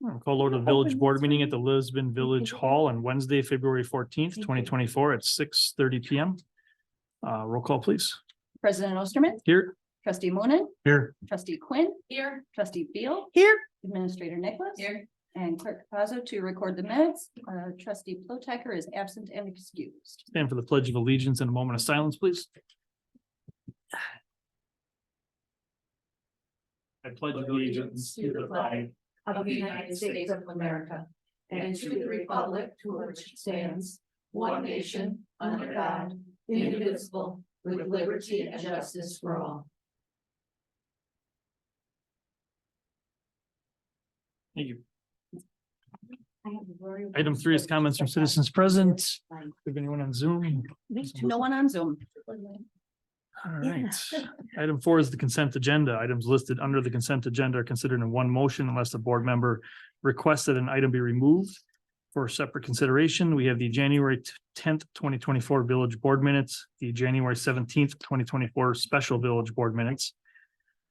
I'll call order the village board meeting at the Lisbon Village Hall on Wednesday, February 14th, 2024 at 6:30 PM. Roll call, please. President Osterman, Here. trustee Monan, Here. trustee Quinn. Here. Trustee Beal. Here. Administrator Nicholas. Here. And clerk Capazzo to record the minutes. Trustee Plotecker is absent and excused. Stand for the Pledge of Allegiance and a moment of silence, please. I pledge allegiance to the flag of the United States of America and to the republic to which it stands, one nation, under God, indivisible, with liberty and justice for all. Thank you. Item 3 is comments from citizens present. If anyone on Zoom? No one on Zoom. All right. Item 4 is the consent agenda. Items listed under the consent agenda are considered in one motion unless the board member requests that an item be removed for separate consideration. We have the January 10th, 2024 village board minutes, the January 17th, 2024 special village board minutes.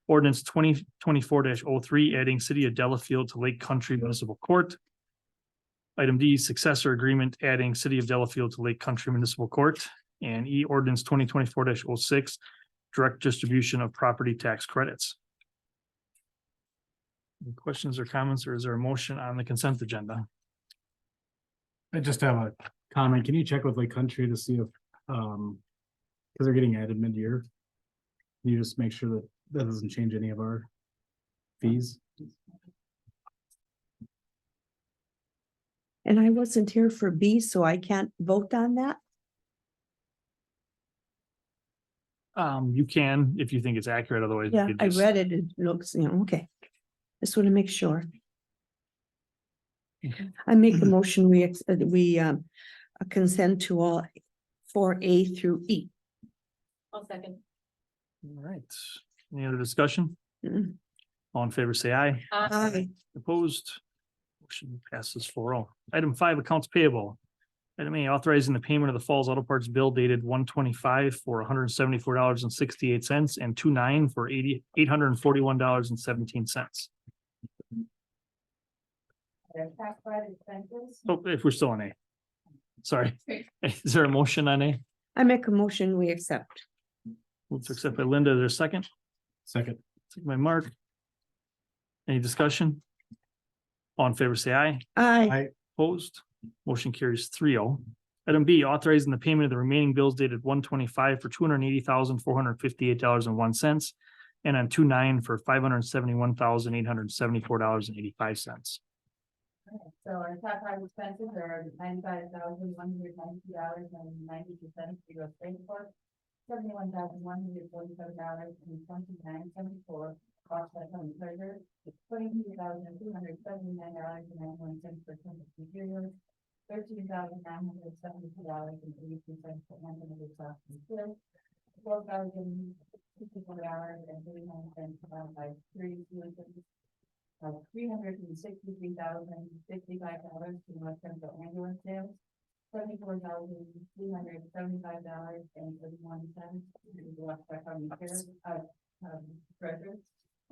Ordinance 2024-03, adding City of Delafield to Lake Country Municipal Court. Item D, successor agreement, adding City of Delafield to Lake Country Municipal Court. And E, ordinance 2024-06, direct distribution of property tax credits. Any questions or comments, or is there a motion on the consent agenda? I just have a comment. Can you check with Lake Country to see if, because they're getting added mid-year? Can you just make sure that that doesn't change any of our fees? And I wasn't here for B, so I can't vote on that. You can, if you think it's accurate, otherwise. you Yeah, could I just- read it. It looks, okay. Just want to make sure. I make the motion, we consent to all 4A through E. I'll second. All right. Any other discussion? Mm. All in favor, say aye. Aye. Opposed? Motion passes 4-0. Item 5, accounts payable. Item A, authorizing the payment of the Falls Auto Parts bill dated 1/25 for $174.68 and 2/9 for $841.17. Oh, if we're still on A. Sorry. Is there a motion on A? I make a motion, we accept. Move to accept by Linda. Is there a second? Second. Second by Mark. Any discussion? All in favor, say aye. Aye. Opposed? Motion carries 3-0. Item B, authorizing the payment of the remaining bills dated 1/25 for $280,458.01 and on 2/9 for $571,874.85. So our top five expenses are $95,192.90 for U.S. Bank Corp. $71,147.29 offset from the treasurer, $22,279.91 for Central Materials, $13,972.82 for Anthony Soft and Steel, $4,054.39 by three solutions. $363,055 to North Central Ambulance Sales, $74,375.31 to the West Beckham Repairs, treasurer,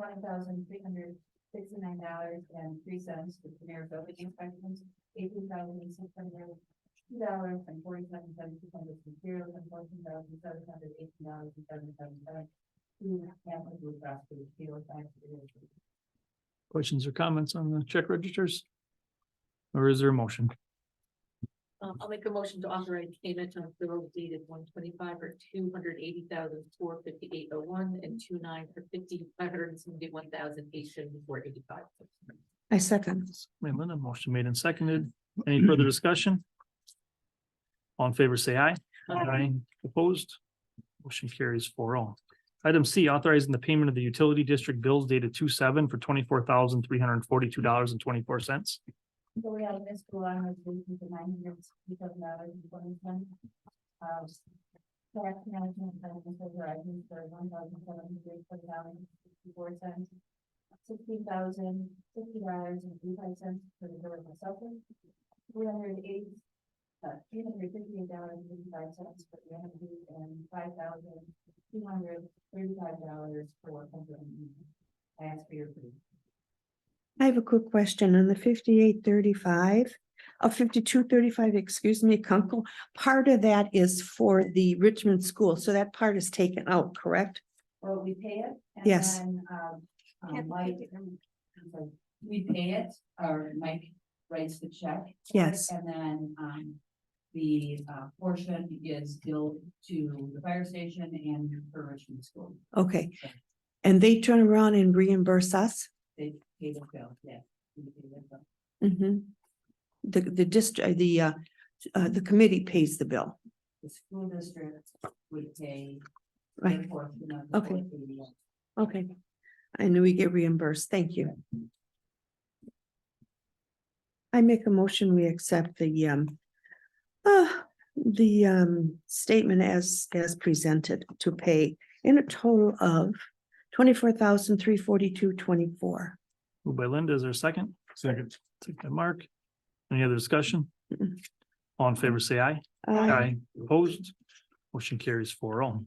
$20,369.03 to Premier Building Inspections, $18,602.47 to materials, and $14,718.77 to Anthony Blue Cross for the steel tax. Questions or comments on the check registers? Or is there a motion? I'll make a motion to authorize payment of bill dated 1/25 for $280,458.01 and 2/9 for $571,874.85. I second. Linda, motion made and seconded. Any further discussion? All in favor, say aye. Aye. Opposed? Motion carries 4-0. Item C, authorizing the payment of the utility district bills dated 2/7 for $24,342.24. So we have this school on resolution for $967.20. Tax management financial horizons for $1,740.64. $16,060.85 for the village of Shelton. $358.85 for the energy and $5,235 for company. I ask for your approval. I have a quick question on the 5835, 5235, excuse me, Kunkel. Part of that is for the Richmond School, so that part is taken out, correct? Well, we pay it. And Yes. then, Mike, we pay it, or Mike writes the check. for it, Yes. And then, the, portion is billed to the fire station and for Richmond School. Okay. And they turn around and reimburse us? They pay the bill, yeah. We pay the bill. Mm-hmm. The district, the committee pays the bill, The school district would pay. right? their portion of the Okay. 480. Okay. I knew we get reimbursed. Thank you. I make a motion, we accept the statement as presented to pay in a total of 24,342.24. Moved by Linda, is there a second? Second. Second by Mark. Any other discussion? Mm-mm. All in favor, say aye. Opposed? Motion carries 4-0.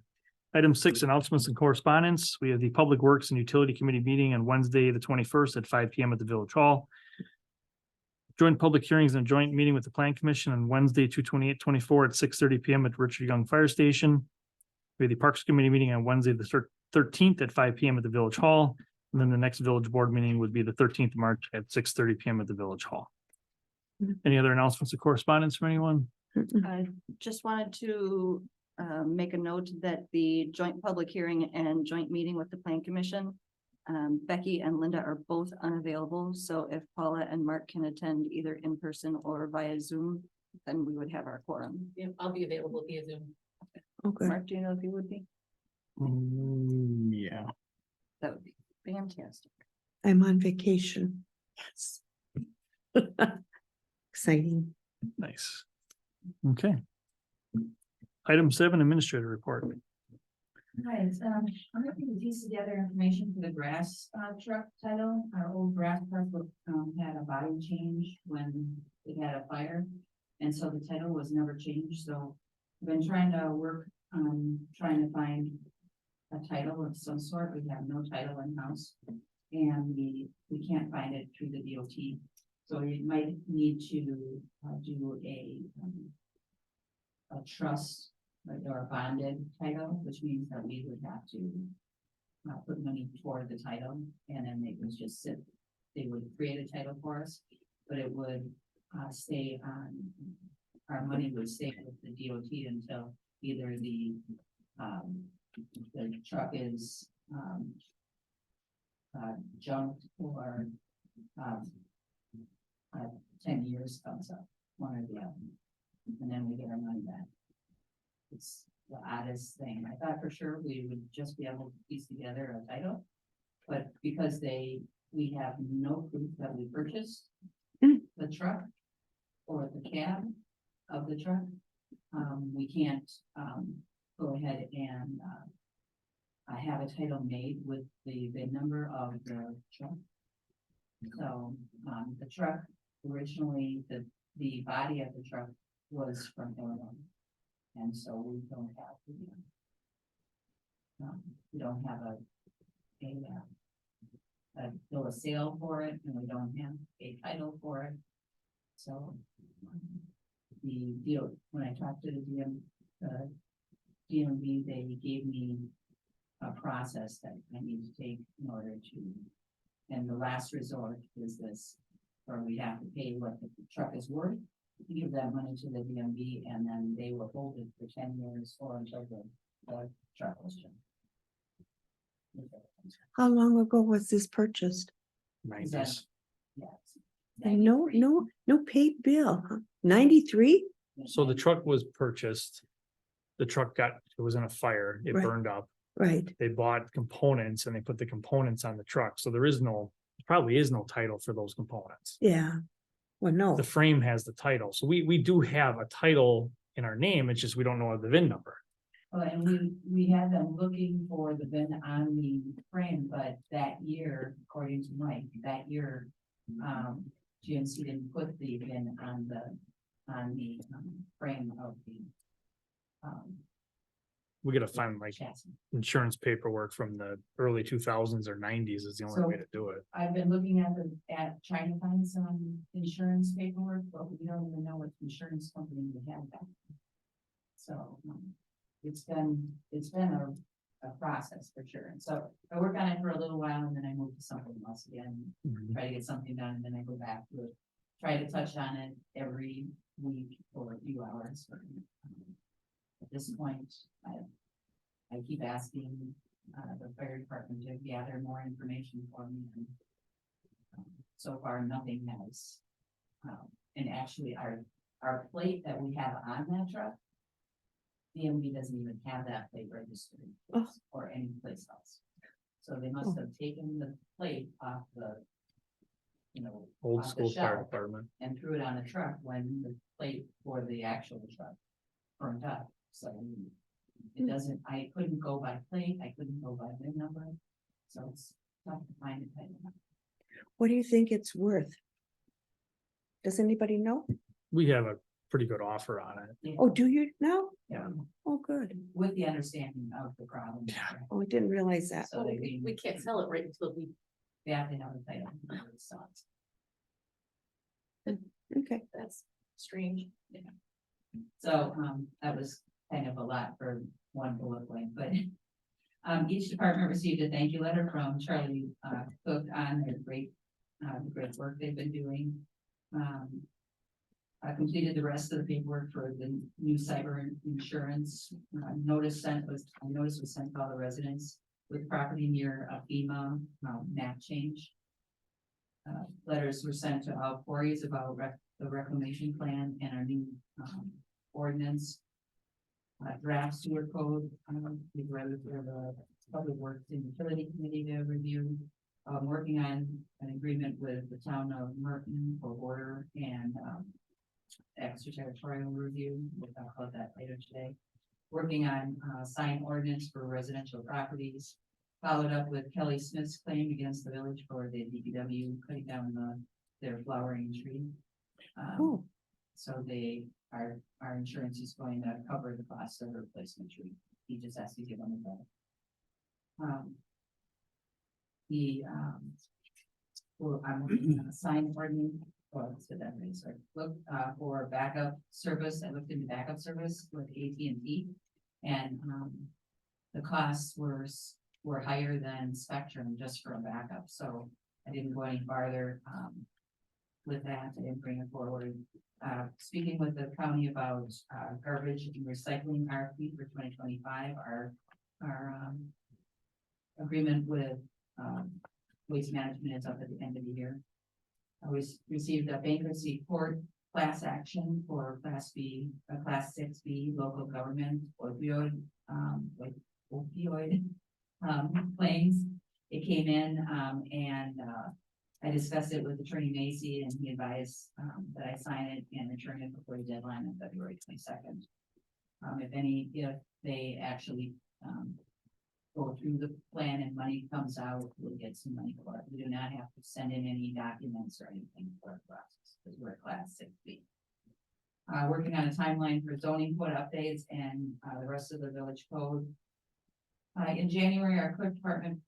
Item 6, announcements and correspondence. We have the Public Works and Utility Committee meeting on Wednesday, the 21st at 5 PM at the Village Hall. Joint public hearings and joint meeting with the Plan Commission on Wednesday, 2/28/24 at 6:30 PM at Richard Young Fire Station. We have the Parks Committee meeting on Wednesday, the 13th at 5 PM at the Village Hall. And then the next Village Board meeting would be the 13th of March at 6:30 PM at the Village Hall. Mhm. Any other announcements or correspondence from anyone? Mm-mm. I just wanted to make a note that the joint public hearing and joint meeting with the Plan Commission. Becky and Linda are both unavailable, so if Paula and Mark can attend either in person or via Zoom, then we would have our quorum. Yeah, I'll be available via Zoom. Okay. Mark, do you know if you would be? Yeah. That would be fantastic. I'm on vacation. Yes. Exciting. Nice. Okay. Item 7, Administrator Report. Hi, I'm looking to piece together information for the grass, truck title. Our old grass truck, had a body change when it had a fire. And so the title was never changed, so I've been trying to work on trying to find a title of some sort. We have no title in-house. And we can't find it through the DOT. So you might need to, do a trust or a bonded title, which means that we would have to put money toward the title, and then they would just sit, they would create a title for us, but it would stay on, our money would stay with the DOT until either the truck is junked or 10 years comes up, one or the other, and then we get our money back. It's the oddest thing. I thought for sure we would just be able to piece together a title. But because we have no proof that we purchased the truck or the cab of the truck, we can't go ahead and have a title made with the VIN number of the truck. So the truck originally, the body of the truck was from Illinois. And so we don't have, we don't have a bill of sale for it, and we don't have a title for it. So the deal, when I talked to the DMV, they gave me a process that I need to take in order to, and the last resort is this, where we have to pay what the truck is worth, give that money to the DMV, and then they will hold it for 10 years or until the truck was junked. How long ago was this purchased? Is that- Yes. And no paid bill, huh? 93? So the truck was purchased. The truck it was in a fire, it Right. burned up. Right. They bought components and they put the components on the truck, so there probably is no title for those components. Yeah. Well, no. The frame has the title, so we do have a title in our name, it's just we don't know the VIN number. Well, and we had them looking for the VIN on the frame, but that year, according to Mike, that year, GMC didn't put the VIN on the frame of the we gotta find like chassis. insurance paperwork from the early 2000s or 90s is the only way So- to do it. I've been looking at trying to find some insurance paperwork, but we don't even know what insurance company we have back. So, it's been a process for sure. And so I work on it for a little while and then I move to something else again, try to get something done, and then I go back to it. Try to touch on it every week for a few hours. At this point, I keep asking, the fire department to gather more information for me. And so far, nothing has. And actually, our plate that we have on that truck, DMV doesn't even have that plate registered Oh. or any place else. So they must have taken the plate off the, Old off the school fire shelf department. and threw it on a truck when the plate for the actual truck burned up. So it doesn't, I couldn't go by plate, I couldn't go by VIN number. So it's tough to find it. What do you think it's worth? Does anybody know? We have a pretty good offer on it. Yeah. Oh, do you know? Yeah, Oh, good. with the understanding of the problem. Oh, I didn't realize that. So they, We can't sell it right until we, have to have a title. So Okay. that's strange. So, that was kind of a lot for one bullet point, but. Each department received a thank you letter from Charlie, Cook on their great work they've been doing. I completed the rest of the paperwork for the new cyber insurance. Notice was sent to all the residents with property near a FEMA, map change. Letters were sent to all quarries about the reclamation plan and our new, ordinance. Draft sewer code, we've read it for the Public Works and Utility Committee to review. Working on an agreement with the town of Merton for water and, extraterritorial review. We'll talk about that later today. Working on, sign ordinance for residential properties. Followed up with Kelly Smith's claim against the village for the DPW cutting down their flowering tree. Oh, So our insurance is going to cover the cost of the replacement tree. He just has to give them a bill. I'm looking at a sign ordinance, so that means, look, for backup service. I looked into backup service with AT&T. And, the costs were higher than Spectrum just for a backup, so I didn't go any farther, with that. I didn't bring it forward. Speaking with the county about, garbage and recycling RFP for 2025, our agreement with, Waste Management is up at the end of the year. I received a bankruptcy court class action for Class 6B local government opioid claims. It came in, and I discussed it with Attorney Macy, and he advised that I sign it and return it before the deadline on February 22nd. If they actually go through the plan and money comes out, we'll get some money for it. We do not have to send in any documents or anything for the process, because we're a Class 6B. Working on a timeline for zoning code updates and the rest of the village code. In January, our clerk department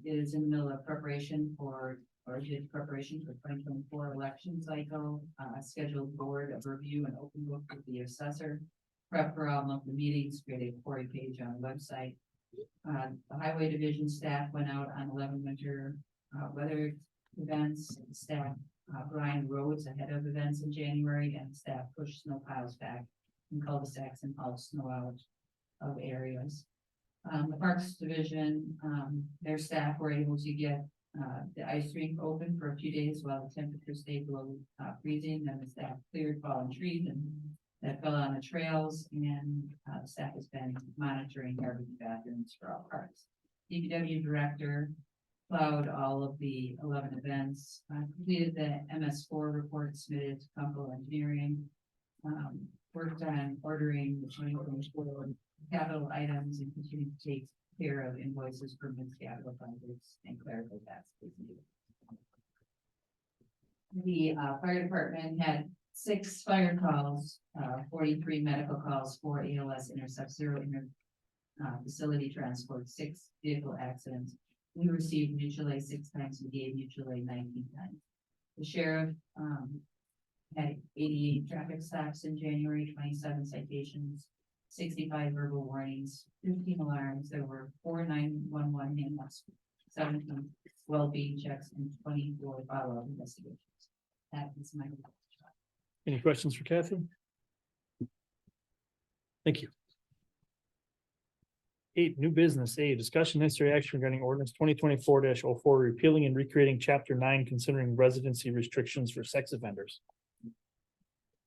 is in the middle of preparation for 2024 election cycle, scheduled board of review and open book with the assessor. Prep for all monthly meetings, create a quarry page on the website. The highway division staff went out on 11 winter weather events. Staff grind roads ahead of events in January, and staff pushed snow piles back in cul-de-sacs and hauled snow out of areas. The Parks Division, their staff were able to get the ice rink open for a few days while the temperature stayed below freezing. Then the staff cleared fallen trees and that fell on the trails, and the staff has been monitoring garbage bathrooms for all parks. DPW director plowed all of the 11 events, completed the MS4 report submitted to Kunkel Engineering, worked on ordering the 2024 capital items and continued to take care of invoices for missed capital projects and clerical tasks. The fire department had 6 fire calls, 43 medical calls, 4 ALS intercept, 0 facility transport, 6 vehicle accidents. We received mutual aid 6 times, we gave mutual aid 19 times. The sheriff, had 88 traffic stops in January, 27 citations, 65 verbal warnings, 15 alarms. There were 4 911 handoffs, 17 well-being checks, and 24 follow-up investigations. That is my. Any questions for Kathy? Thank you. 8, new business. A, discussion necessary action regarding ordinance 2024-04, repealing and recreating chapter 9, considering residency restrictions for sex offenders.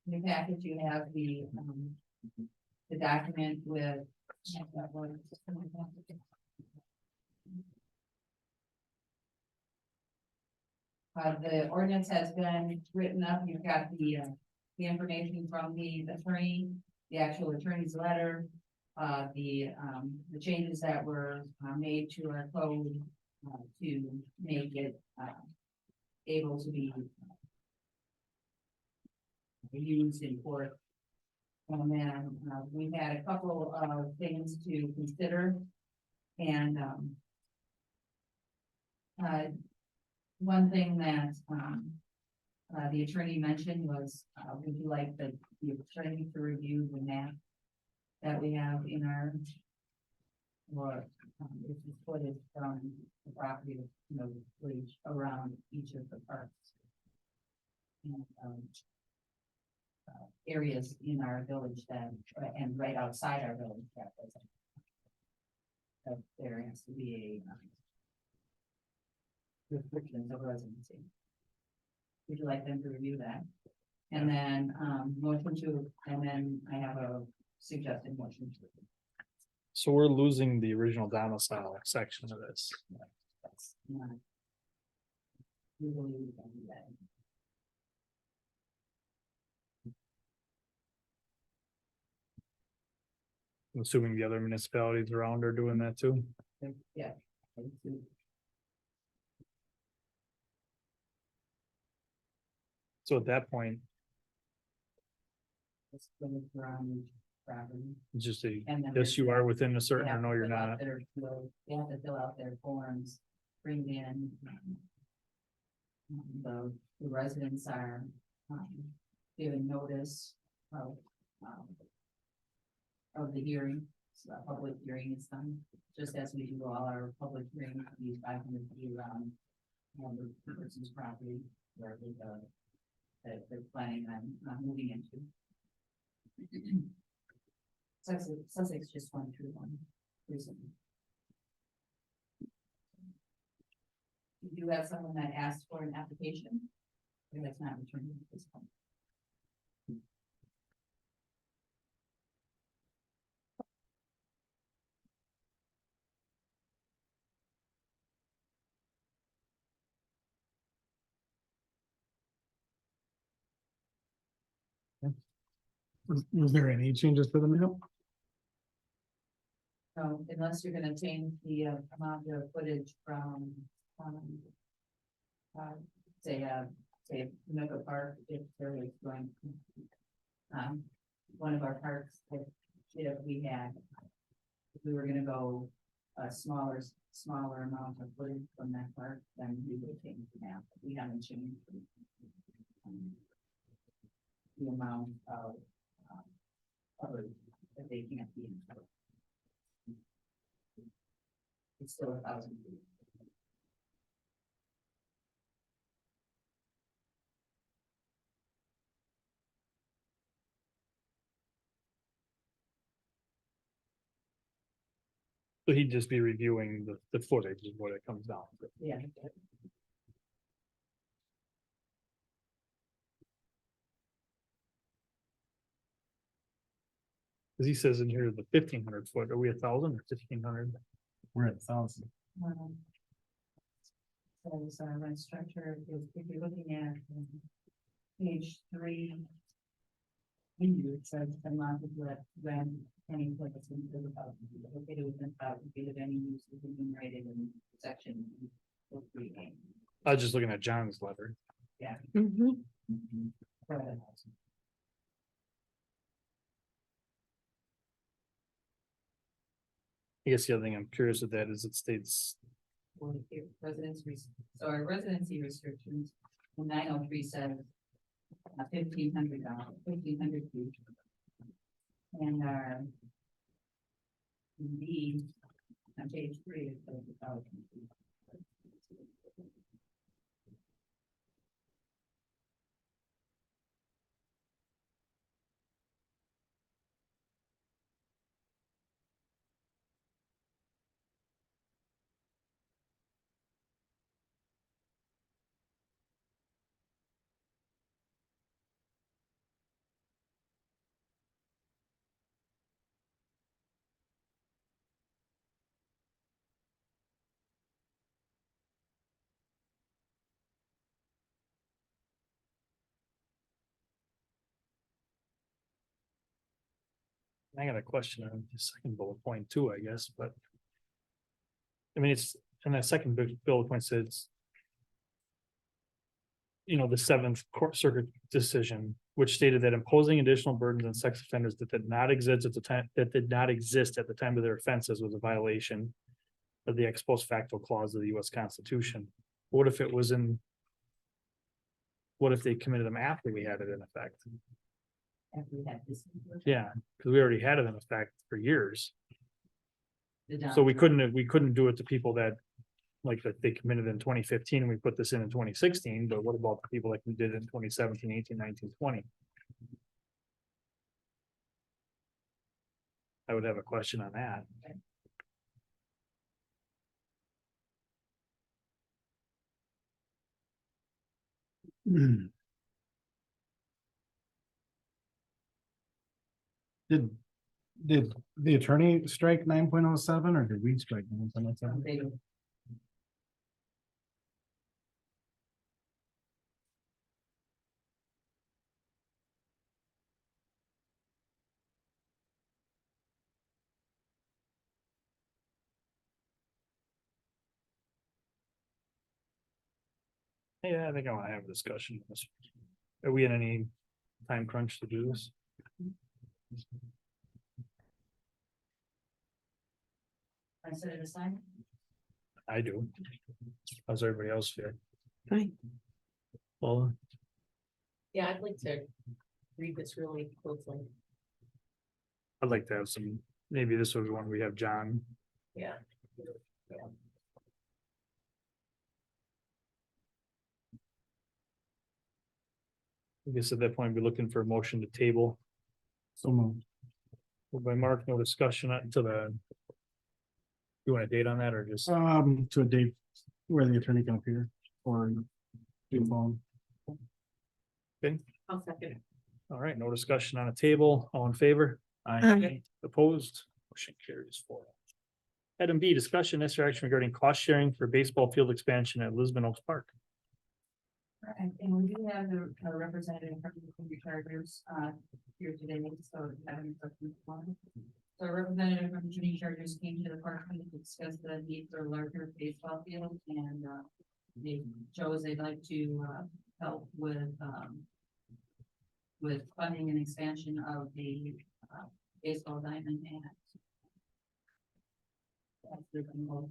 In the package, you have the document with. The ordinance has been written up. You've got the information from the attorney, the actual attorney's letter, the changes that were made to our code to make it able to be used in court. And then we had a couple of things to consider. And one thing that the attorney mentioned was, would you like the attorney to review the map that we have in our, or if you put it from the property, you know, footage around each of the parks. And areas in our village that, and right outside our village that there has to be a restrictions of residency. Would you like them to review that? And then, motion to, and then I have a suggested motion to. So we're losing the original domicile section of this. That's not. Legally, we can do that. I'm assuming the other municipalities around are doing that too. Yeah. So at that point, It's going around each property. it's just a, And then yes, you are within a they certain, or have no, to you're fill out not. they have to fill out their forms, bring in. The residents are, given notice of, of the hearing. So a public hearing is done, just as we do all our public hearings, these 500 feet around. The person's property, where they go, that they're planning on moving into. Sussex just went through one recently. You do have someone that asked for an application, and that's not returned at this point. Was there any changes to the map? So unless you're gonna change the amount of footage from, say Nook Park, if there is going. One of our parks, if we had, if we were gonna go a smaller amount of footage from that park, then we would change the map. We haven't changed the amount of coverage that they can't be in. It's still 1,000 feet. So he'd just be reviewing the footage is what it comes down to. Yeah. Cause he says in here the 1,500 foot, are we 1,000 or 1,500? We're at 1,000. So it's our rent structure, if you're looking at page 3. It says the amount of rent any place in the located within 1,000 feet of any use is enumerated in section 3A. I was just looking at John's letter. Mhm. I guess the other thing I'm curious with that is it states, So our residency restrictions, 903 says $1,500, 1,500 feet. And our B on page 3 is 1,000 feet. I got a question on the second bullet point too, I guess, but. I mean, it's, and that second bullet point says. You know, the Seventh Court Circuit decision, which stated that imposing additional burdens on sex offenders that did not exist at the time, at the time of their offenses was a violation. Of the ex post facto clause of the US Constitution. What if it was in? What if they committed them after we had it in effect? After we had this. Yeah, because we already had it in effect for years. The So we couldn't do it to people that. Like that they committed in 2015 and we put this in 2016, but what about the people that did it in 2017, 18, 19, 20? I would have a question on that. Did the attorney strike 9.07 or did we strike 9.07? They don't. Yeah, I think I want to have a discussion on this. Are we in any time crunch to do this? I set it aside. I do. How's everybody else feel? Fine. Well, Yeah, I'd like to read this really closely. I'd like to have some, maybe this was one we have John. Yeah. I guess at that point, we're looking for a motion to table. So moved. Moved by Mark, no discussion until the. You want a date on that or just, To a date where the attorney can appear or do phone. I'll second it. all right, no discussion on a table, all in favor? Aye. Opposed, motion carries forward. Item B, discussion necessary action regarding cost sharing for baseball field expansion at Lisbon Oaks Park. Right, and we do have the representative from the Junior Chargers here today, so having one. So a representative from the Junior Chargers came to the park to discuss the need for a larger baseball field and they chose they'd like to help with funding and expansion of the baseball diamond and that's the goal.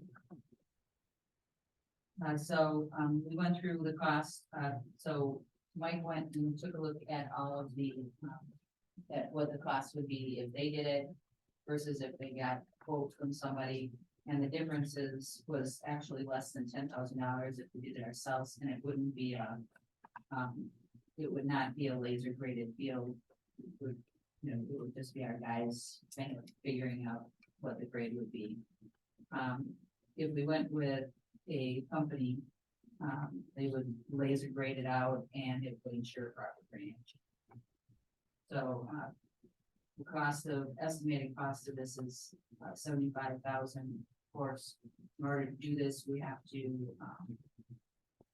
We went through the cost, so Mike went and took a look at all of the, at what the cost would be if they did it versus if they got a quote from somebody. And the differences was actually less than $10,000 if we did it ourselves, and it wouldn't be it would not be a laser graded field. It would, you know, it would just be our guys kind of figuring out what the grade would be. If we went with a company, they would laser grade it out and it would ensure proper drainage. So, the estimated cost of this is $75,000. Of course, in order to do this, we have to,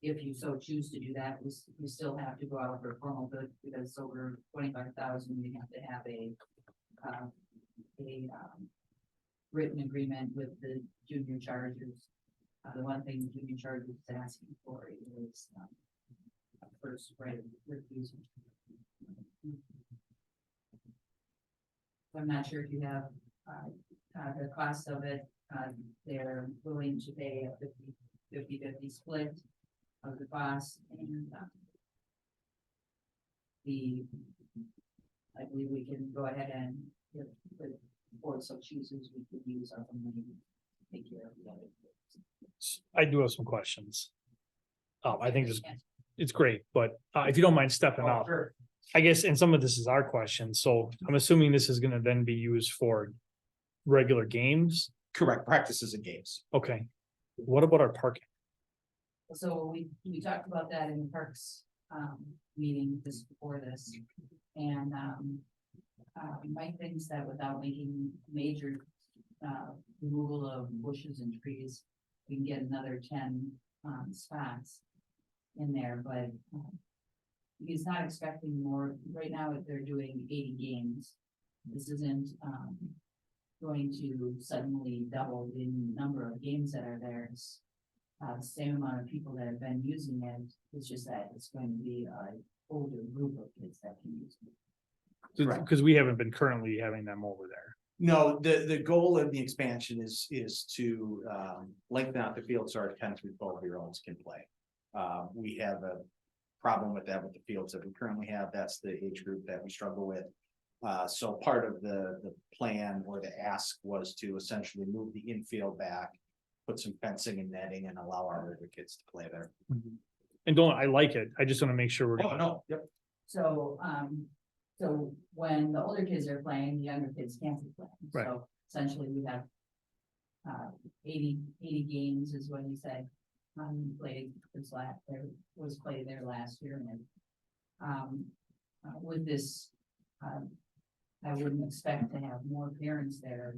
if you so choose to do that, we still have to go out for a formal bid because over $25,000, we have to have a written agreement with the Junior Chargers. The one thing the Junior Chargers is asking for is a first right of refusal. I'm not sure if you have the cost of it. they're willing to pay a 50/50 split of the cost and, I believe we can go ahead and, if the board so chooses, we could use our own money to take care of the other. I do have some questions. I think it's great, but if you don't mind stepping up, Sure. I guess, and some of this is our question, so I'm assuming this is gonna then be used for regular games. Correct, practices and games. Okay, what about our parking? So we talked about that in the parks, meeting before this, and, Mike thinks that without making major, removal of bushes and trees, we can get another 10, spots in there, but, he's not expecting more. Right now, they're doing 80 games. This isn't, going to suddenly double the number of games that are there. It's, the same amount of people that have been using it. It's just that it's going to be a older group of kids that can use it. Correct. Because we haven't been currently having them over there. No, the goal of the expansion is to lengthen out the field so our 10 through 12-year-olds can play. We have a problem with that with the fields that we currently have. That's the age group that we struggle with. So part of the plan or the ask was to essentially move the infield back, put some fencing and netting and allow our older kids to play there. And I like it, I just wanna make sure we're. Oh, no, yep. So, so when the older kids are playing, the younger kids can't be playing. Right. So essentially we have 80 games is what he said. Played was played there last year and with this, I wouldn't expect to have more parents there.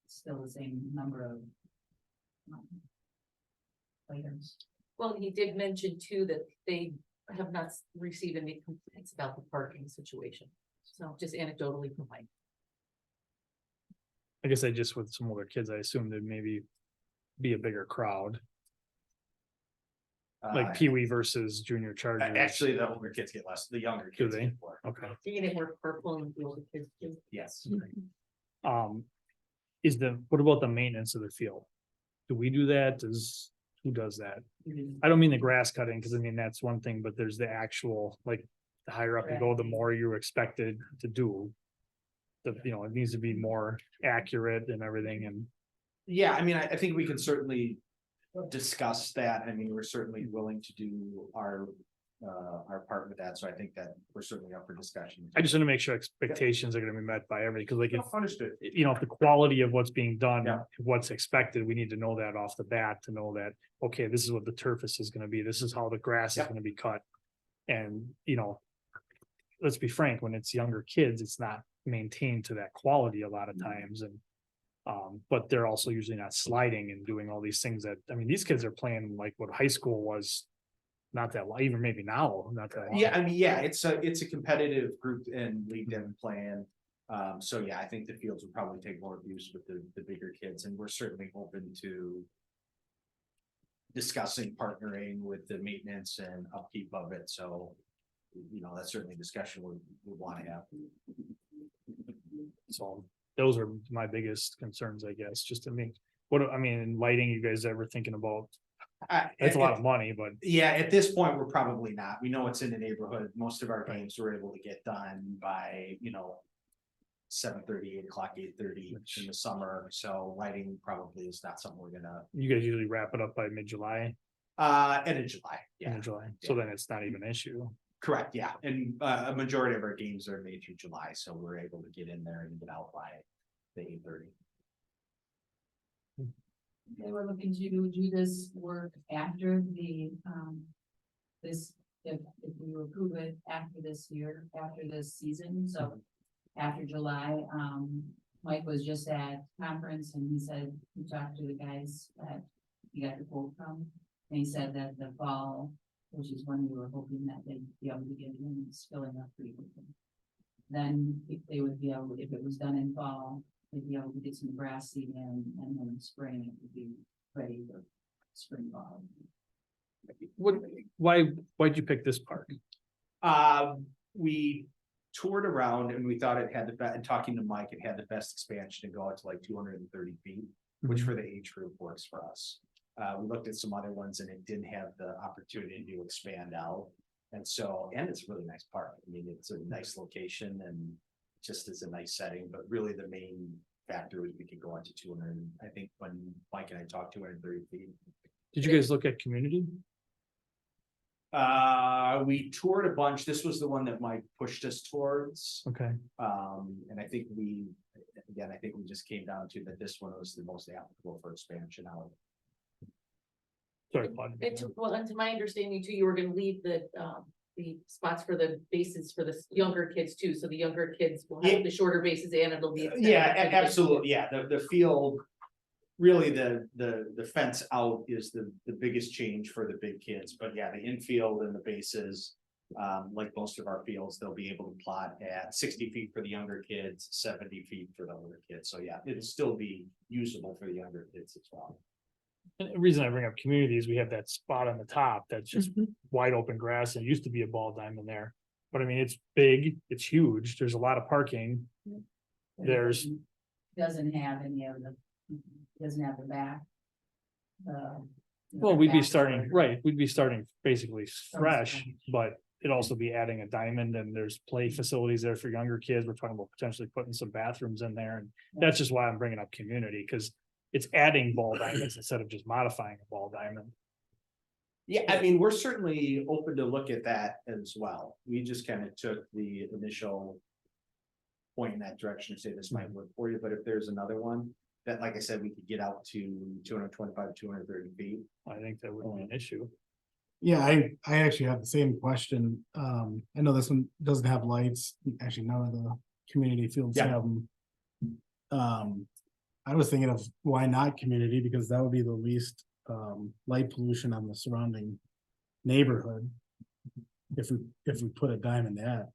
Still the same number of players. Well, he did mention too that they have not received any complaints about the parking situation. So just anecdotally from Mike. I guess I just with some older kids, I assumed there'd maybe be a bigger crowd, like Pee Wee versus Junior Chargers. Actually, the older kids get less, the younger Do kids they? get more. Okay. You're gonna wear purple and the older kids too. Yes. What about the maintenance of the field? Do we do that? Who does that? I don't mean the grass cutting, because I mean, that's one thing, but there's the actual, like, the higher up you go, the more you're expected to do. It needs to be more accurate and everything, and Yeah, I mean, I think we can certainly discuss that. I mean, we're certainly willing to do our part with that. So I think that we're certainly up for discussion. I just want to make sure expectations are gonna be met by everybody, because like, Understood. if the quality of what's being done, Yeah. what's expected, we need to know that off the bat to know that, okay, this is what the turf is gonna be, this is how the grass is Yeah. gonna be cut. And, let's be frank, when it's younger kids, it's not maintained to that quality a lot of times, and but they're also usually not sliding and doing all these things that, I mean, these kids are playing like what high school was. Not that long, even maybe now, not that long. Yeah, I mean, yeah, it's a competitive group and league them playing. So yeah, I think the fields would probably take more abuse with the bigger kids, and we're certainly open to discussing partnering with the maintenance and upkeep of it. So, that's certainly a discussion we want to have. So those are my biggest concerns, I guess, just to make, in lighting, you guys ever thinking about, that's a lot of money, but Yeah, at this point, we're probably not. We know it's in the neighborhood. Most of our games we're able to get done by, 7:30, 8 o'clock, 8:30 in the summer. So lighting probably is not something we're gonna, you guys usually wrap it up by mid-July, end of July. end Yeah, of July, so then it's not even an issue. correct. Yeah. And a majority of our games are made through July, so we're able to get in there and get out by the 8:30. They were looking to do this work after the, if we approve it after this year, after this season, so after July, Mike was just at conference and he said, he talked to the guys that he got the quote from, and he said that the fall, which is when we were hoping that they'd be able to get in, is filling up pretty quickly. Then if they would be able, if it was done in fall, they'd be able to get some grass seed in, and then in spring it would be ready for spring ball. Why'd you pick this park? We toured around and we thought it had and talking to Mike, it had the best expansion to go out to like 230 feet. which Mhm. for the age group works for us. We looked at some other ones and it didn't have the opportunity to expand out. And so, and it's a really nice park. I mean, it's a nice location and just is a nice setting, but really the main factor is we could go on to 200. I think when Mike and I talked, 230 feet. Did you guys look at community? We toured a bunch. This was the one that Mike pushed us towards. Okay, And I think I think we just came down to that this one was the most applicable for expansion out. sorry, Claude. Well, and to my understanding too, you were gonna leave the spots for the bases for the younger kids too, so the younger kids will have the shorter bases and it'll be. extended Yeah, for the big absolutely. Yeah, the field. Really, the fence out is the biggest change for the big kids, but yeah, the infield and the bases. Like most of our fields, they'll be able to plot at 60 feet for the younger kids, 70 feet for the older kids. So yeah, it'll still be usable for the younger kids as well. And the reason I bring up communities, we have that spot on the top that's just Mhm. wide open grass and it used to be a ball diamond there. But I mean, it's big, it's huge, there's a lot of parking. There's, Doesn't have any of the, doesn't have the back. well, we'd be back starting, door. right, we'd be starting basically fresh, scratch. but it'd also be adding a diamond and there's play facilities there for younger kids. We're talking about potentially putting some bathrooms in there. And that's just why I'm bringing up community, because it's adding ball diamonds instead of just modifying a ball diamond. Yeah, I mean, we're certainly open to look at that as well. We just kind of took the initial. Point in that direction to say this might work for you, but if there's another one that, like I said, we could get out to 225, 230 feet. I think that would be an issue. Yeah, I actually have the same question. I know this one doesn't have lights. Actually, none of the community fields Yeah. have them. I was thinking of why not community, because that would be the least light pollution on the surrounding neighborhood. If we put a diamond at.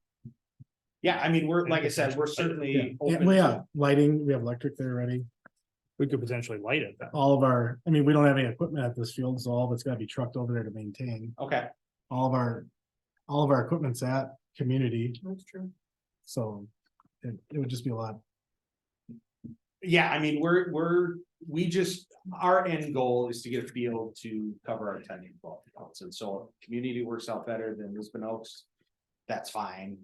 Yeah, I mean, we're, like I said, we're certainly open. Well, yeah, to- lighting, we have electric there already. We could potentially light it then. All of our, I mean, we don't have any equipment at this field, so all of it's gotta be trucked over there to maintain. Okay, All of our equipment's at community, That's true. so it would just be a lot. yeah, I mean, our end goal is to get a field to cover our attending fields, and so if community works out better than Lisbon Oaks. That's fine,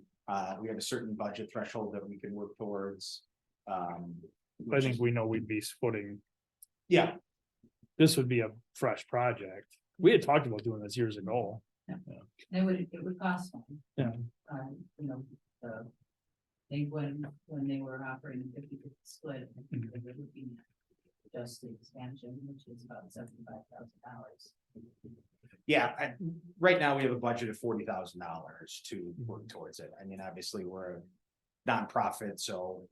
we have a certain budget threshold that we can work towards. I think we know we'd be splitting, Yeah, this would be a fresh project. We had talked about doing this years ago. It would cost money. Yeah. You know, I think when they were operating 50/50 split, I think it would be just the expansion, which is about $75,000. yeah, right now we have a budget of $40,000 to work towards it. I mean, obviously, we're a nonprofit, so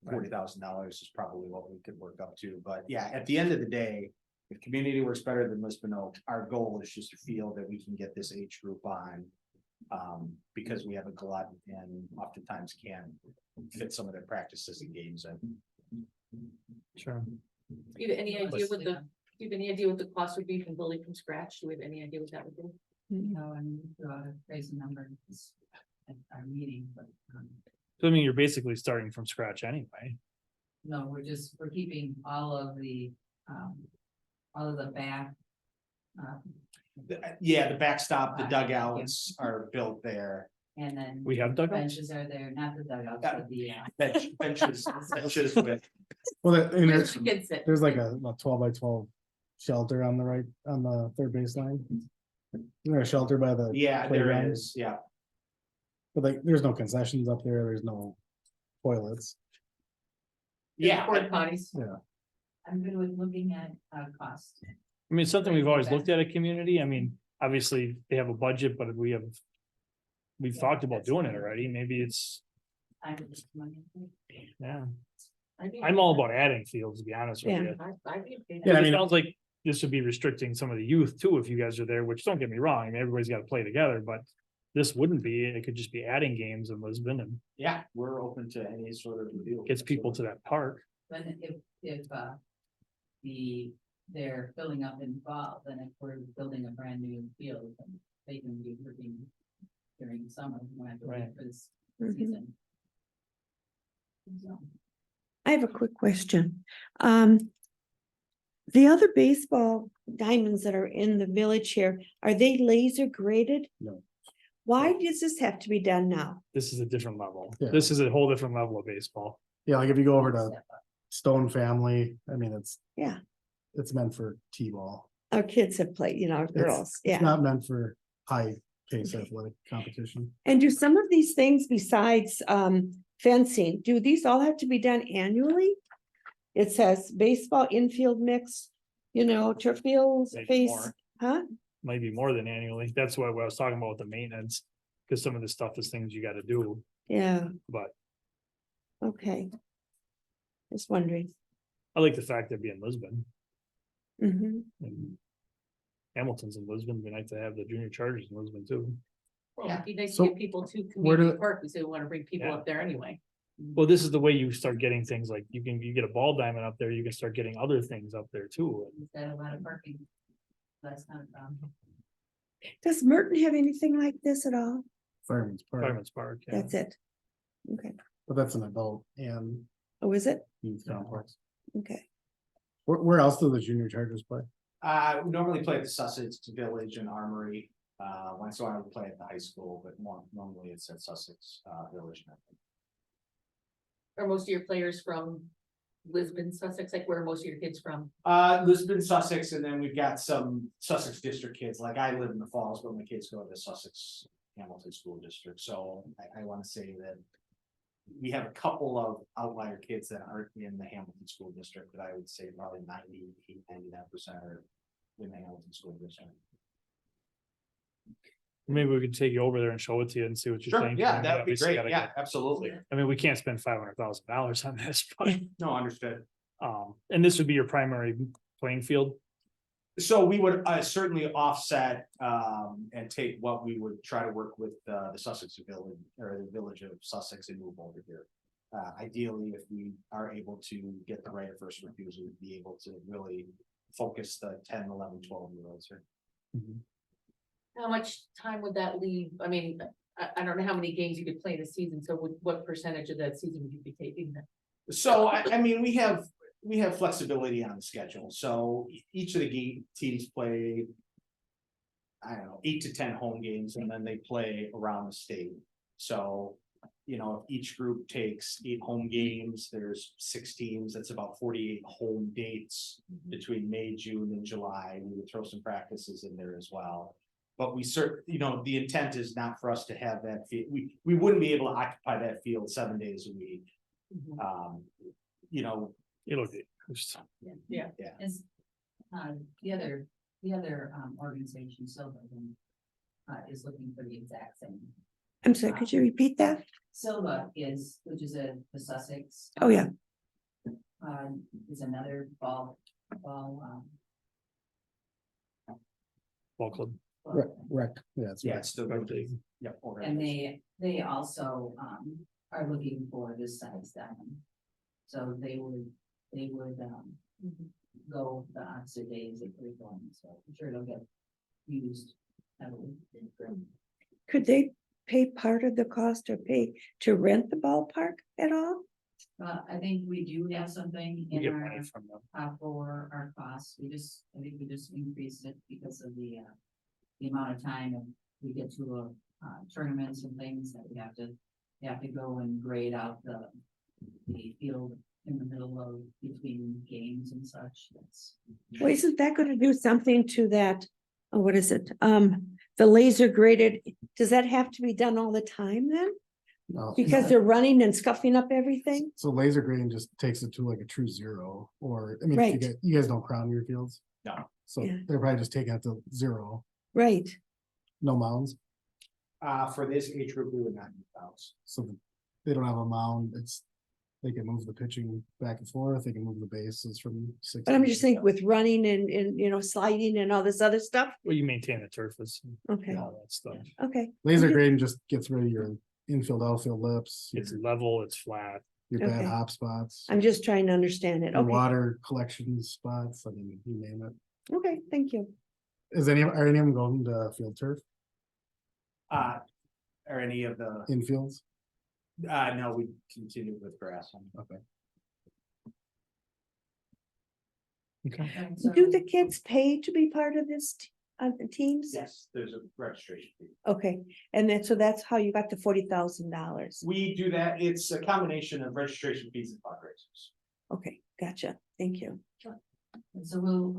$40,000 is probably what we could work up to, but yeah, at the end of the day. If community works better than Lisbon Oaks, our goal is just to feel that we can get this age group on. Because we have a glut and oftentimes can fit some of their practices and games in. Sure. Do you have any idea what the cost would be from building from scratch? Do we have any idea what that would be? No, and throw out a crazy number at our meeting, but, So I mean, you're basically starting from scratch anyway. no, we're keeping all of the back. Yeah, the backstop, the dugouts are built there. And then We have dugouts. benches are there, not the dugouts, but the, Benches with, Well, and Where's the kids sit? there's like a 12x12 shelter on the right, on the third baseline. Isn't there a shelter by the? yeah, there playground? is, yeah. But like, there's no concessions up there, there's no toilets. Yeah, Porta potties. I'm good with looking at cost. I mean, it's something we've always looked at a community. I mean, obviously they have a budget, but we've talked about doing it already. Maybe it's, I would just money. yeah, I'd be I'm all okay about adding fields, to be honest with Yeah. you. with that. I'd be okay with Yeah, that. I mean, it sounds like this would be restricting some of the youth too, if you guys are there, which don't get me wrong, I mean, everybody's gotta play together, but. This wouldn't be, it could just be adding games in Lisbon and yeah, we're open to any sort of deal. gets people to that park. But if they're filling up in fall, then if we're building a brand new field, then they can be working during the summer, when I Right. believe for this Mhm. season. So, I have a quick question. The other baseball diamonds that are in the village here, are they laser graded? No. Why does this have to be done now? This is a different level. Yeah. This is a whole different level of baseball. Yeah, like if you go over to Stone Family, I mean, it's. Yeah. It's meant for T-ball. Our kids have played, you know, our girls, It's yeah. not meant for high pace athletic competition. And do some of these things besides fencing, do these all have to be done annually? It says baseball infield mix, you know, turf fields, Maybe face, more. huh? Might be more than annually. That's what I was talking about with the maintenance. Because some of this stuff is things you gotta do, Yeah, but okay. Just wondering. I like the fact they'd be in Lisbon. Mhm. And Hamilton's in Lisbon. It'd be nice to have the junior chargers in Lisbon too. Well, it'd be nice to So, get people to where community do- park, we say we wanna bring people Yeah. up there anyway. Well, this is the way you start getting things like you get a ball diamond up there, you can start getting other things up there too. We've got a lot of parking. That's not a problem. Does Merton have anything like this at all? Fireman's Park, Fireman's Park, yeah. That's it. Okay. but that's an adult and Oh, is it? youth complex. Okay. Where else do the junior chargers play? We normally play at the Sussex Village and Armory, once in a while we play at the high school, but more normally it's at Sussex, Village. Are most of your players from Lisbon, Sussex, like where are most of your kids from? Lisbon, Sussex, and then we've got some Sussex district kids, like I live in the Falls, but my kids go to Sussex Hamilton School District, so I wanna say that. We have a couple of outlier kids that aren't in the Hamilton School District, but I would say probably 99% are in the Hamilton School District. Maybe we could take you over there and show it to you and see what you Sure, think. yeah, I mean, that would be obviously great, gotta yeah, get- absolutely, I mean, we can't spend $500,000 on this, but, no, understood. and this would be your primary playing field. So we would certainly offset and take what we would try to work with the Sussex Village or the Village of Sussex and move over here. Ideally, if we are able to get the right of first refusal, we'd be able to really focus the 10, 11, 12-year-olds here. How much time would that leave? I mean, I don't know how many games you could play in a season, so what percentage of that season would you be taking then? So I mean, we have flexibility on the schedule, so each of the teams play. I don't know, 8 to 10 home games, and then they play around the state, so. You know, if each group takes 8 home games, there's 6 teams, that's about 48 home dates between May, June and July. We would throw some practices in there as well. But you know, the intent is not for us to have that field, we wouldn't be able to occupy that field 7 days a week. You know, It'll be. just- Is, the other organization, Silva, is looking for the exact same. I'm sorry, could you repeat that? Silva which is the Sussex. Oh, yeah. Is another ball. Ball club. Rec, yeah, it's yeah, rec. it's still. Rec league. Yep. And they also, are looking for this size diamond. So they would, go the opposite days if they're going, so I'm sure it'll get used heavily. Could they pay part of the cost or pay to rent the ballpark at all? I think we do have something We in get our, money from them. for our costs, I think we just increased it because of the amount of time and we get to tournaments and things that we have to go and grade out the field in the middle of between games and such, that's. Well, isn't that gonna do something to that? Oh, what is it? The laser graded, does that have to be done all the time then? No. Because they're running and scuffing up everything? So laser grading just takes it to like a true zero, or, I mean, Right. you guys don't crown your fields? No. So Yeah. they're probably just taking it to zero, Right, no mounds, For this age group, we would not use fouls. so they don't have a mound, they can move the pitching back and forth, they can move the bases from 6. but I'm just thinking with running and, you know, sliding and all this other stuff. Well, you maintain the turfs and Okay, all that stuff. okay. Laser Okay. grading just gets rid of your infield, outfield lips, It's level, it's flat. your bad Okay. hop spots, I'm just trying to understand it. your Okay, water collection spots, I mean, you name it. okay, thank you. Are any of them going to field turf Or any of the, infields? no, we continue with grass. Okay. Okay. And so- Do the kids pay to be part of this, the teams? Yes, there's a registration fee. Okay, and then, so that's how you got the $40,000. We do that, it's a combination of registration fees and fundraisers. Okay, gotcha. Thank you. And so we'll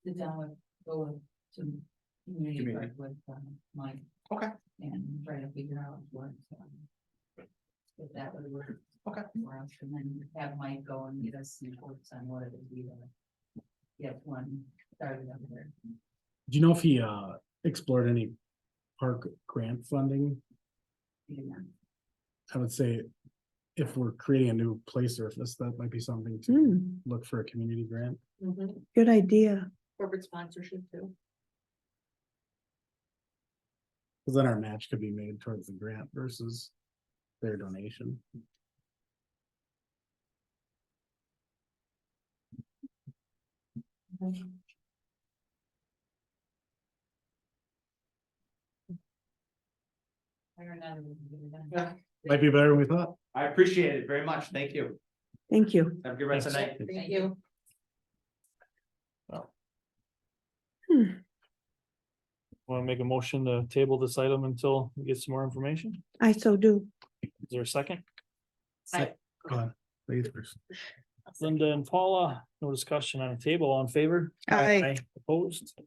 sit down with, go to community Community. work with, Mike. Okay. And try to figure out what, if that would work. Okay. For us, and then have Mike go and get us some quotes on what it would be to get one started up there. Do you know if he explored any park grant funding? Yeah. I would say if we're creating a new play surface, that might be something to Hmm, look for a community grant. Mhm. good idea. Corporate sponsorship too. Cause then our match could be made towards the grant versus their donation. Might be better than we thought. I appreciate it very much, thank you. Thank you. Have a good rest of the Thanks. night. Thank you. Want to make a motion to table this item until we get some more information? I so do. Is there a second? Go on, ladies first. Linda and Paula, no discussion on the table, all in favor? Aye. Opposed?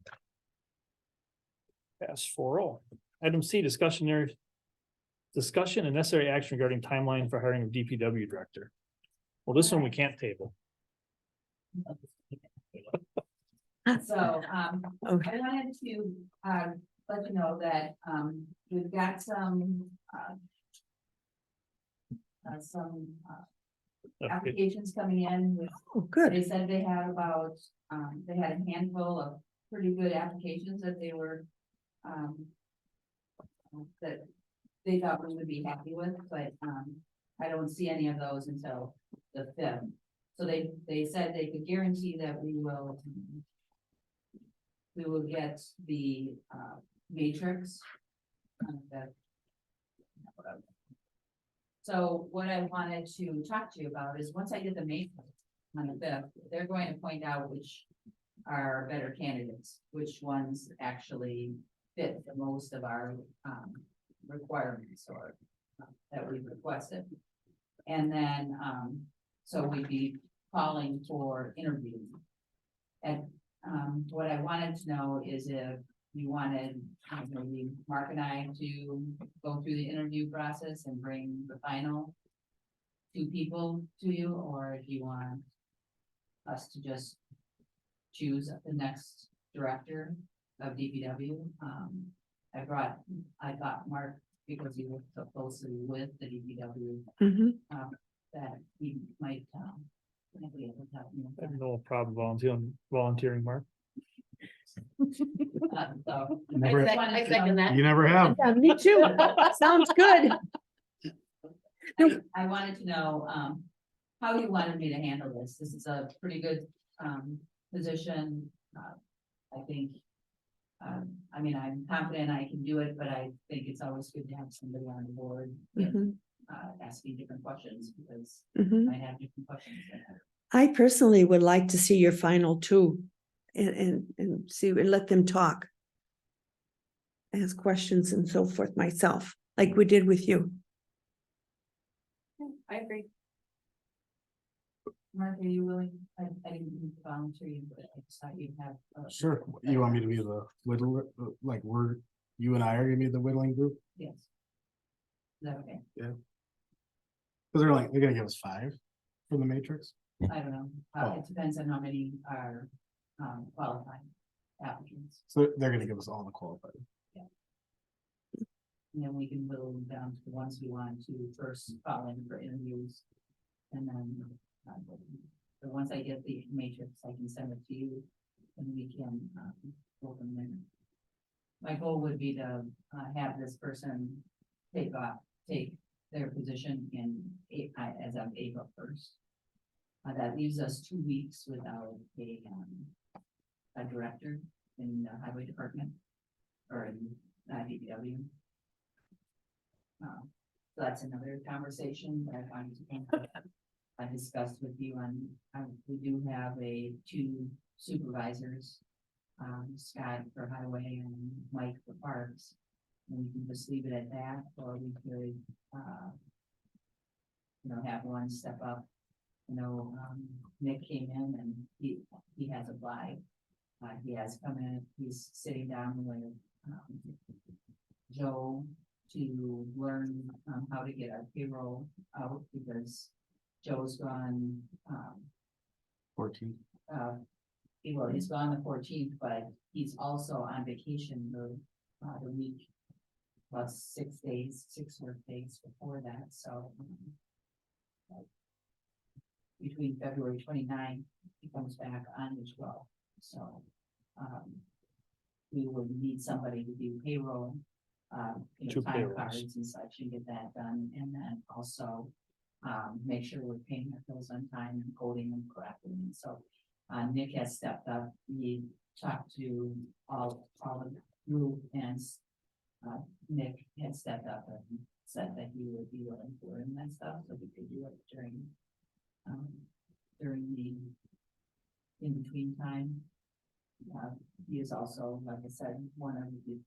Pass 4-0. Item C, discussion and necessary action regarding timeline for hiring of DPW director. Well, this one we can't table. So, Okay. I wanted to, let you know that, we've got some Okay. applications coming in with, Oh, good. they said they had about, they had a handful of pretty good applications that they were, that they thought we would be happy with, but, I don't see any of those until the 5th. So they said they could guarantee that we will get the, matrix. So what I wanted to talk to you about is, once I get the matrix on the 5th, they're going to point out which are better candidates, which ones actually fit the most of our, requirements or that we've requested. And then, so we'd be calling for interviews. And, what I wanted to know is if you wanted, maybe Mark and I to go through the interview process and bring the final 2 people to you, or if you want us to just choose the next director of DPW. I thought Mark, because he worked so closely with the DPW, Mhm. that he might, be able to help me with I have that. no problem volunteering, Mark. So. Never- I second that. You never have. Yeah, me too. Sounds good. I wanted to know, how you wanted me to handle this. This is a pretty good, position. I think, I mean, I'm confident I can do it, but I think it's always good to have somebody on the board, Mhm, asking different questions, because mhm. I have different questions. I personally would like to see your final 2 and see, and let them talk. Ask questions and so forth myself, like we did with you. I agree. Mark, are you willing? I didn't mean to volunteer you, but I just thought you'd have. Sure, you want me to be the whittler, like you and I are gonna be the whittling group? Yes. Is that okay? Cause they're gonna give us 5 for the matrix. I don't know. Oh. It depends on how many are, qualified applicants. So they're gonna give us all the qualified. And then we can whittle them down to the ones we want to first call in for interviews. And then, but once I get the matrix, I can send it to you and we can, go from there. My goal would be to, have this person take their position in, as of April 1st. That leaves us 2 weeks without a director in the highway department or in DPW. So that's another conversation that I wanted to think about. I discussed with you on, we do have two supervisors. Scott for highway and Mike for parks. And we can just leave it at that, or we could, have one step up. Nick came in and he has applied. He has come in, he's sitting down with, Joe to learn, how to get our payroll out, because Joe's gone, 14. he's gone the 14th, but he's also on vacation the week plus 6 work days before that, so. Between February 29th, he comes back on the 12th, so. We would need somebody to do payroll, Two time payrolls. cards and such, and get that done, and then also. Make sure we're paying our bills on time and coding them correctly, and so. Nick has stepped up, he talked to all of the group, and Nick had stepped up and said that he would be willing to learn that stuff, so we could do it during the in-between time. He is also, like I said, one of the,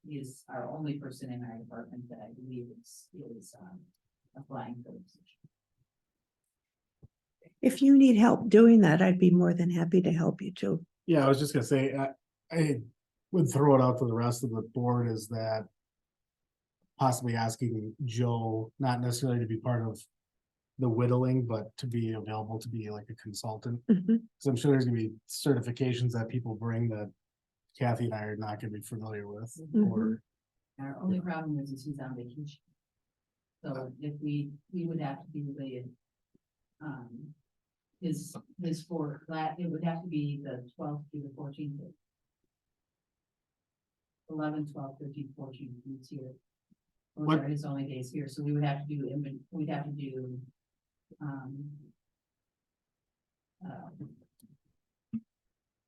he is our only person in our department that I believe is applying for the position. If you need help doing that, I'd be more than happy to help you, Joe. Yeah, I was just gonna say, I would throw it out to the rest of the board is that possibly asking Joe, not necessarily to be part of the whittling, but to be available to be like a consultant. Mhm. So I'm sure there's gonna be certifications that people bring that Kathy and I are not gonna be familiar with, or, Our only problem is he's on vacation. So if we would have to do his it would have to be the 12th through the 14th. 11, 12, 13, 14, he's here. Those What- are his only days here, so we would have to do,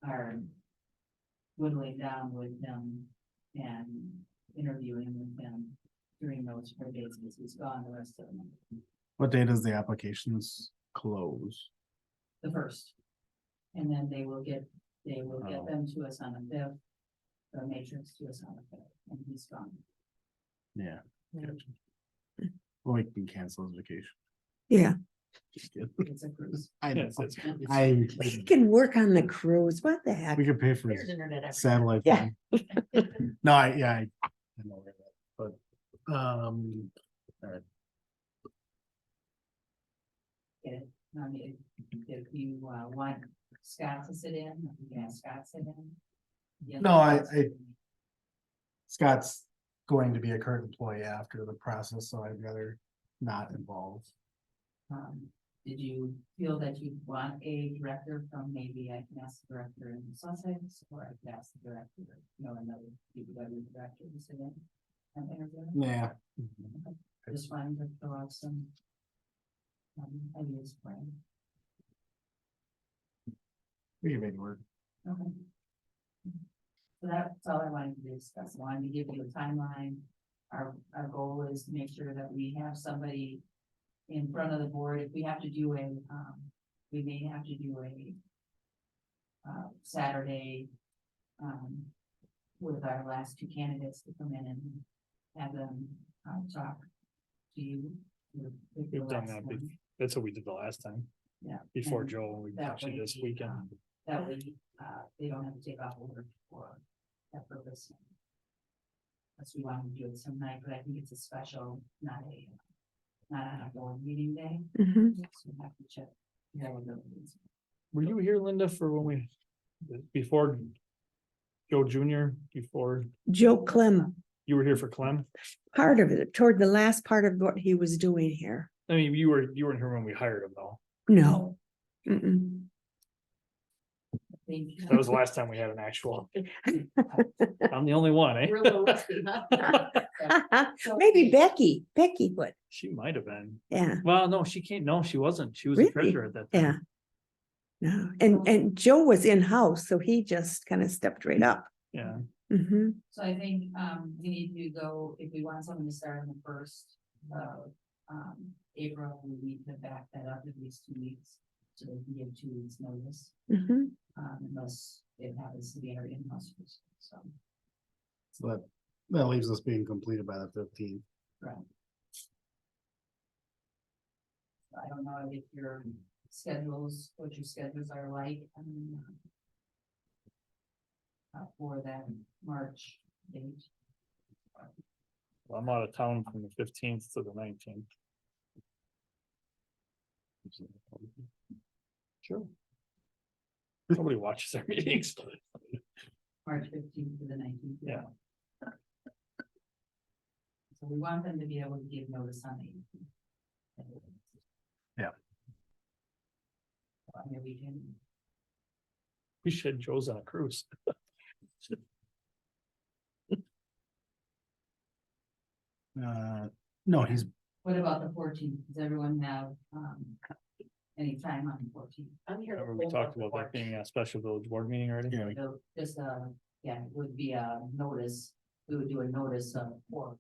our whittling down with him and interviewing with him during those 4 days, because he's gone the rest of the month, what day does the applications close? the first. And then they will get Oh. them to us on the 5th, the matrix to us on the 5th, and he's gone. Yeah. Gotcha. Well, we can cancel his vacation. Yeah, Just kidding. It's a cruise. I Yes, know. it's- I, we can work on the cruise. What the heck? we could pay for There's his internet everywhere. satellite. Yeah. phone. No, I know that, but, I mean, if you want Scott to sit in, you can ask Scott to sit in. Yeah. No, I- Scott's going to be a current employee after the process, so I'd rather not involve. Did you feel that you want a director from, maybe I can ask the director in Sussex, or I could ask the director, another DPW director to sit in? and interview? Yeah. Just wanted to throw out some ideas for him. We can make it work. Okay. So that's all I wanted to discuss. I wanted to give you a timeline. Our goal is to make sure that we have somebody in front of the board. If we have to do we may have to do a Saturday with our last 2 candidates to come in and have them talk to you. with the We've done last that. one. That's what we did the last time. Yeah. Before and Joe, we that actually way, this weekend. That way, they don't have to take off work for that purpose. Unless we want to do it some night, but I think it's a special, not on a board meeting day, Mhm. so we have to check. availabilities. Were you here, Linda, for when before Joe Junior, before Joe Clem, you were here for Clem? part of it, toward the last part of what he was doing here. I mean, you weren't here when we hired him though. No. Mm-mm. Thank you. That was the last time we had an actual. I'm the only one, We're a eh? little rusty, huh? Maybe Becky would, She might have been. yeah, Well, no, she can't. No, she wasn't. She was a Really? treasurer at that yeah. time. No, and Joe was in-house, so he just kind of stepped right up. Yeah. Mhm. So I think, we need to go, if we want someone to start on the 1st of April, we need to back that up at least 2 weeks. So they can give 2 weeks notice, Mhm. unless it happens to be our in-house person, so. So that leaves us being completed by the 15th. Right. I don't know if your schedules, what your schedules are like, for that March date. I'm out of town from the 15th to the 19th. Sure. Nobody watches our meetings. March 15th to the 19th. Yeah. So we want them to be able to give notice on the 18th. Yeah. I mean, we can, We should, Joe's on a cruise. No, he's, what about the 14th? Does everyone have, any time on the 14th? I'm here. Remember we talked about that being a special village board meeting already? yeah, So just, yeah, it would be a notice, we would do a notice, for,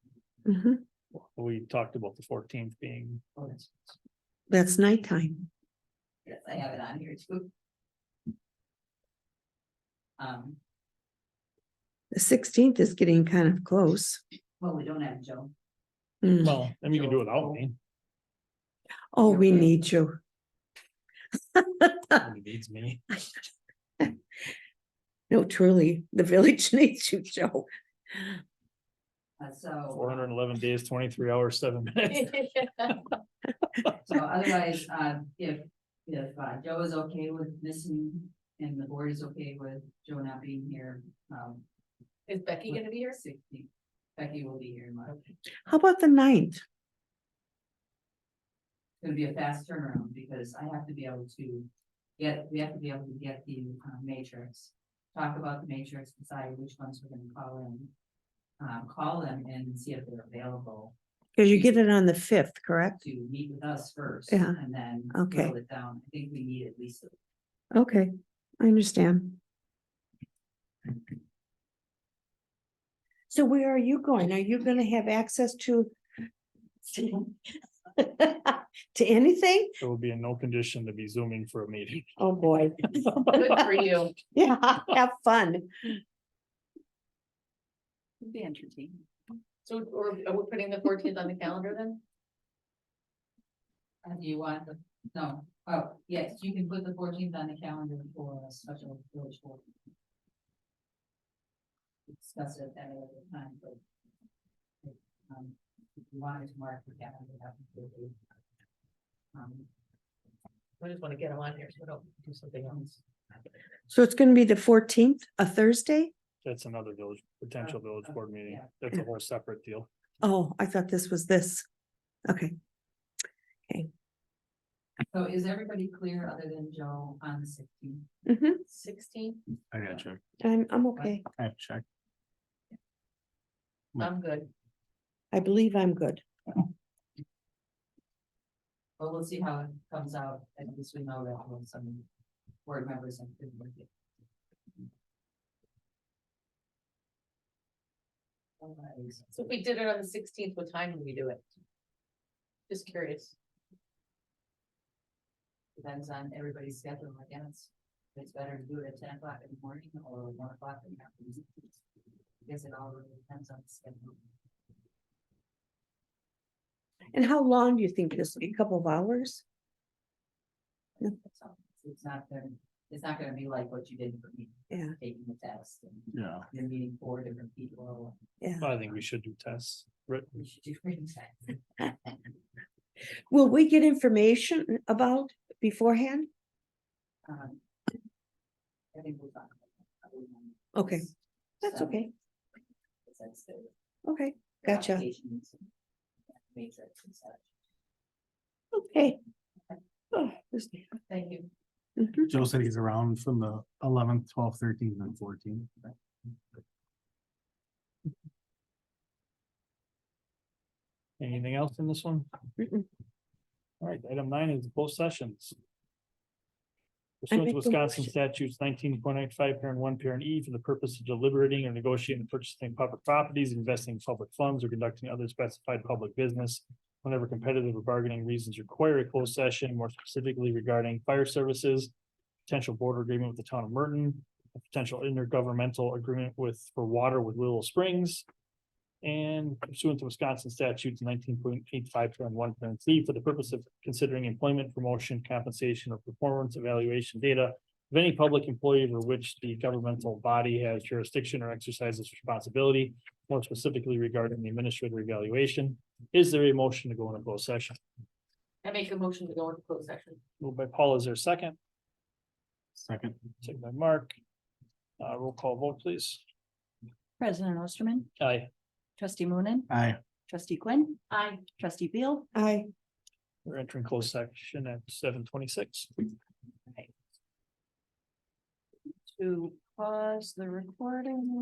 Mhm. We talked about the 14th being, oh, that's, That's nighttime. yes, I have it on here too. The 16th is getting kind of close. Well, we don't have Joe. Mm. well, then you can do it without me. Oh, we need you. Nobody needs me. No, truly, the village needs you, Joe. So. 411 days, 23 hours, 7 minutes. So otherwise, if Joe is okay with missing and the board is okay with Joe not being here, Is Becky gonna be here? 60, Becky will be here in March. How about the 9th? It's gonna be a fast turnaround because I have to be able to we have to be able to get the matrix. Talk about the matrix, decide which ones we're gonna call in. Call them and see if they're available Because you get it on the 5th, correct? to meet with us first. Yeah, And then okay. whittle it down. I think we need at least Okay, I understand. So where are you going? Are you gonna have access to to anything? There will be in no condition to be zooming for a meeting. Oh, boy. Good for you. Yeah, have fun. It'd be entertaining. So, or are we putting the 14th on the calendar then? Do you want the, no, oh, yes, you can put the 14th on the calendar for a special village board. Discuss it at another time, but. If you wanted to mark the calendar, that would be. I just want to get them on here so we don't do something else. So it's gonna be the 14th, a Thursday? That's another village, potential village board meeting. yeah. That's a whole separate deal. Oh, I thought this was this. Okay, So is everybody clear other than Joe on the 16th? 16, I got check. I'm okay. I have to check. I'm good. I believe I'm good. Well, we'll see how it comes out, at least we know that we'll some board members and. So if we did it on the 16th, what time would we do it? Just curious. Depends on everybody's schedule, I guess. It's better to do it at 10 o'clock in the morning or 1 o'clock in the afternoon. I guess it all really depends on the schedule. And how long do you think this will be? A couple of hours? So it's not gonna be like what you did for me. Yeah. Taking the test and Yeah. you're meeting 4 different people. Yeah. I think we should do tests. Written. We should do written tests. Will we get information about beforehand? I think we'll talk about that. Okay, that's So, okay. That's the Okay, gotcha. applications and matrix and such. Okay. Oh, this- Thank you. Mhm. Joe said he's around from the 11th, 12th, 13th, and 14th. Anything else in this one? Mm-mm. All right, item 9 is the closed sessions. I Pursuant to make the Wisconsin motion. statutes 19.95 parent 1 parent E for the purpose of deliberating or negotiating purchasing public properties, investing in public funds, or conducting other specified public business. whenever competitive or bargaining reasons require a closed session, more specifically regarding fire services, potential border agreement with the town of Merton, a potential intergovernmental agreement for water with Willow Springs, and pursuant to Wisconsin statutes 19.85.1 for the purpose of considering employment, promotion, compensation, or performance evaluation data of any public employee over which the governmental body has jurisdiction or exercises responsibility, more specifically regarding the administrative evaluation. Is there a motion to go into closed session? I make a motion to go into closed session. Moved by Paul, is there a second? Second. Second by Mark. Roll call vote, please. President Osterman, Aye. trustee Moonen, Aye. trustee Quinn, Aye. trustee Beal, I. We're entering closed section at 7:26. to pause the recording.